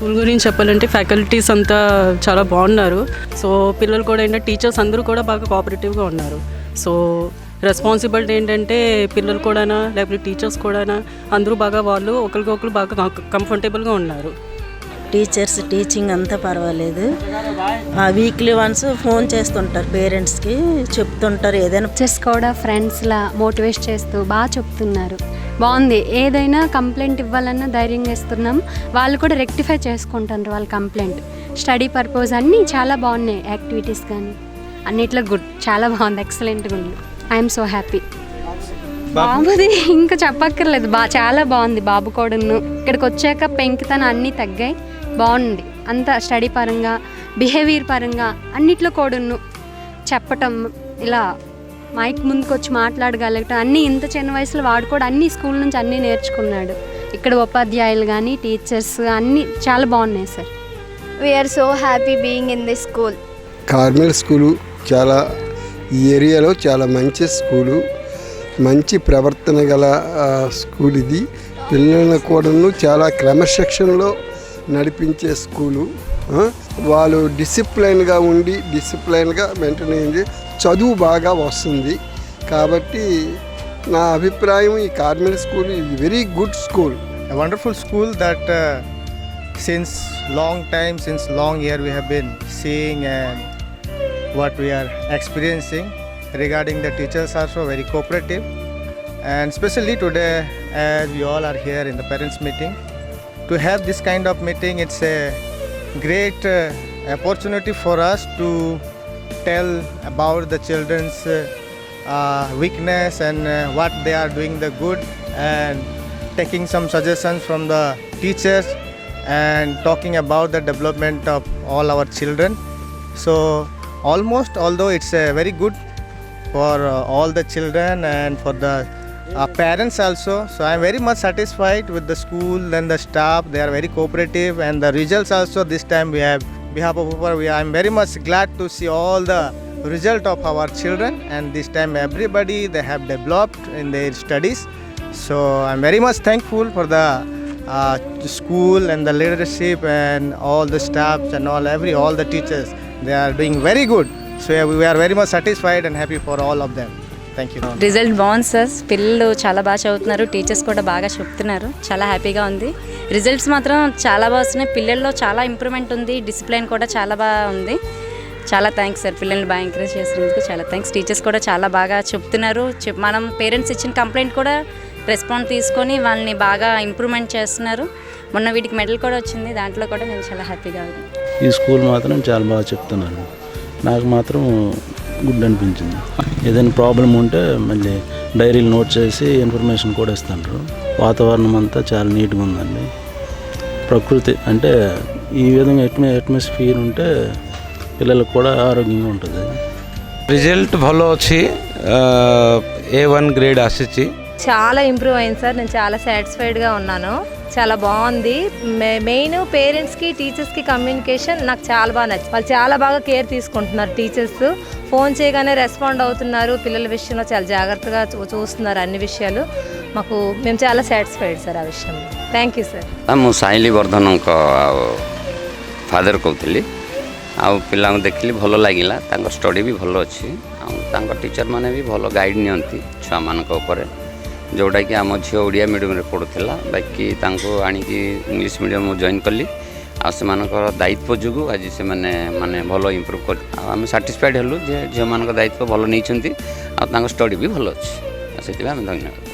School గురించి చెప్పాలంటే faculties అంతా చాలా బాగున్నారు. సో పిల్లలు కూడా ఏంటంటే టీచర్స్ అందరూ కూడా బాగా కోఆపరేటివ్గా ఉన్నారు. సో రెస్పాన్సిబిలిటీ ఏంటంటే పిల్లలు కూడా లేకపోతే టీచర్స్ కూడా అందరూ బాగా వాళ్ళు ఒకరికొకరు బాగా కంఫర్టబుల్గా ఉన్నారు. టీచర్స్ టీచింగ్ అంతా పర్వాలేదు. వీక్లీ వన్స్ ఫోన్ చేస్తుంటారు, పేరెంట్స్కి చెప్తుంటారు ఏదైనా. టీచర్స్ కూడా ఫ్రెండ్స్లా మోటివేట్ చేస్తూ బాగా చెప్తున్నారు. బాగుంది. ఏదైనా కంప్లైంట్ ఇవ్వాలన్నా ధైర్యంగా ఇస్తున్నాం. వాళ్ళు కూడా రెక్టిఫై చేసుకుంటారు వాళ్ళ కంప్లైంట్. స్టడీ పర్పస్ అన్నీ చాలా బాగున్నాయి. యాక్టివిటీస్ కానీ అన్నిట్లో గుడ్, చాలా బాగుంది, ఎక్సలెంట్గా ఉంది. I'm so happy. బాబుది ఇంకా చెప్పక్కర్లేదు, చాలా బాగుంది. బాబు కూడాను ఇక్కడికి వచ్చాక పెంకితనం అన్నీ తగ్గాయి, బాగుంది. అంతా స్టడీ పరంగా బిహేవియర్ పరంగా అన్నిట్లో కూడాను చెప్పటం, ఇలా మైక్ ముందుకు వచ్చి మాట్లాడగలగటం అన్నీ ఇంత చిన్న వయసులో వాడు కూడా అన్ని స్కూల్ నుంచి అన్నీ నేర్చుకున్నాడు. ఇక్కడ ఉపాధ్యాయులు కానీ టీచర్స్ అన్నీ చాలా బాగున్నాయి sir. We are so happy being in this school. Carmel school చాలా ఈ ఏరియాలో చాలా మంచి స్కూలు, మంచి ప్రవర్తన గల స్కూల్ ఇది. పిల్లలను కూడాను చాలా క్రమశిక్షణలో నడిపించే స్కూలు. వాళ్ళు డిసిప్లైన్గా ఉండి డిసిప్లైన్గా మెయింటైన్ అయ్యింది, చదువు బాగా వస్తుంది. కాబట్టి నా అభిప్రాయం ఈ Carmel school is very good school. A wonderful school that since long year we have been seeing and what we are experiencing regarding the teachers are so very cooperative, and especially today as we all are here in the parents meeting to have this kind of meeting, it's a great opportunity for us to tell about the children's weakness and what they are doing the good, and taking some suggestions from the teachers and talking about the development of all our children. So almost, although it's very good for all the children and for the parents also, so I am very much satisfied with the school and the staff. They are very cooperative, and the results also this time we have behalf of I am very much glad to see all the result of our children, and this time everybody they have developed in their studies. So I am very much thankful for the school and the leadership and all the staffs and all the teachers. They are doing very good. So we are very much satisfied and happy for all of them. Thank you. Result బాగుంది sir. పిల్లలు చాలా బాగా చదువుతున్నారు, teachers కూడా బాగా చెప్తున్నారు, చాలా హ్యాపీగా ఉంది. రిజల్ట్స్ మాత్రం చాలా బాగా వస్తున్నాయి. పిల్లల్లో చాలా ఇంప్రూవ్మెంట్ ఉంది, డిసిప్లైన్ కూడా చాలా బాగా ఉంది. చాలా థ్యాంక్స్ సార్, పిల్లల్ని బాగా ఎంకరేజ్ చేసినందుకు చాలా థ్యాంక్స్. టీచర్స్ కూడా చాలా బాగా చెప్తున్నారు. మనం పేరెంట్స్ ఇచ్చిన కంప్లైంట్ కూడా రెస్పాన్స్ తీసుకొని వాళ్ళని బాగా ఇంప్రూవ్మెంట్ చేస్తున్నారు. మొన్న వీటికి మెడల్ కూడా వచ్చింది, దాంట్లో కూడా నేను చాలా హ్యాపీగా ఉంది. ఈ స్కూల్ మాత్రం చాలా బాగా చెప్తున్నారు. నాకు మాత్రం గుడ్ అనిపించింది. ఏదైనా ప్రాబ్లం ఉంటే మళ్ళీ డైరీలు నోట్ చేసి ఇన్ఫర్మేషన్ కూడా ఇస్తున్నారు. వాతావరణం అంతా చాలా నీట్గా ఉందండి. ప్రకృతి అంటే ఈ విధంగా అట్మాస్ఫియర్ ఉంటే పిల్లలకు కూడా ఆరోగ్యంగా ఉంటుంది. రిజల్ట్ ଭଲ ଅଛି, A1 గ్రేడ్ ଆସିଛି. చాలా ఇంప్రూవ్ అయింది సార్. నేను చాలా సాటిస్ఫైడ్గా ఉన్నాను. చాలా బాగుంది. మెయిన్ పేరెంట్స్కి టీచర్స్కి కమ్యూనికేషన్ నాకు చాలా బాగా నచ్చింది. వాళ్ళు చాలా బాగా కేర్ తీసుకుంటున్నారు. టీచర్స్ ఫోన్ చేయగానే రెస్పాండ్ అవుతున్నారు. పిల్లల విషయంలో చాలా జాగ్రత్తగా చూస్తున్నారు అన్ని విషయాలు. మేము చాలా సాటిస్ఫైడ్ సార్ ఆ విషయంలో. Thank you sir. ମୁଁ ସାଇଲି ବର୍ଦ୍ଧନଙ୍କ ଫାଦର କହୁଥିଲି। ଆଉ ପିଲାଙ୍କୁ ଦେଖିଲି ଭଲ ଲାଗିଲା, ତାଙ୍କ ଷ୍ଟଡ଼ି ବି ଭଲ ଅଛି, ଆଉ ତାଙ୍କ ଟିଚର୍ମାନେ ବି ଭଲ ଗାଇଡ଼ ନିଅନ୍ତି ଛୁଆମାନଙ୍କ ଉପରେ, ଯେଉଁଟାକି ଆମ ଝିଅ ଓଡ଼ିଆ ମିଡ଼ିୟମ୍ରେ ପଢ଼ୁଥିଲା, ବାକି ତାଙ୍କୁ ଆଣିକି ଇଂଲିଶ ମିଡ଼ିୟମ୍ ମୁଁ ଜଏନ୍ କଲି। ଆଉ ସେମାନଙ୍କର ଦାୟିତ୍ୱ ଯୋଗୁଁ ଆଜି ସେମାନେ ଭଲ ଇମ୍ପ୍ରୁଭ୍ କରି, ଆଉ ଆମେ ସାଟିସ୍ଫାଏଡ଼୍ ହେଲୁ ଯେ ଝିଅମାନଙ୍କ ଦାୟିତ୍ୱ ଭଲ ନେଇଛନ୍ତି, ଆଉ ତାଙ୍କ ଷ୍ଟଡ଼ି ବି ଭଲ ଅଛି, ସେଥିପାଇଁ ଆମେ ଧନ୍ୟବାଦ।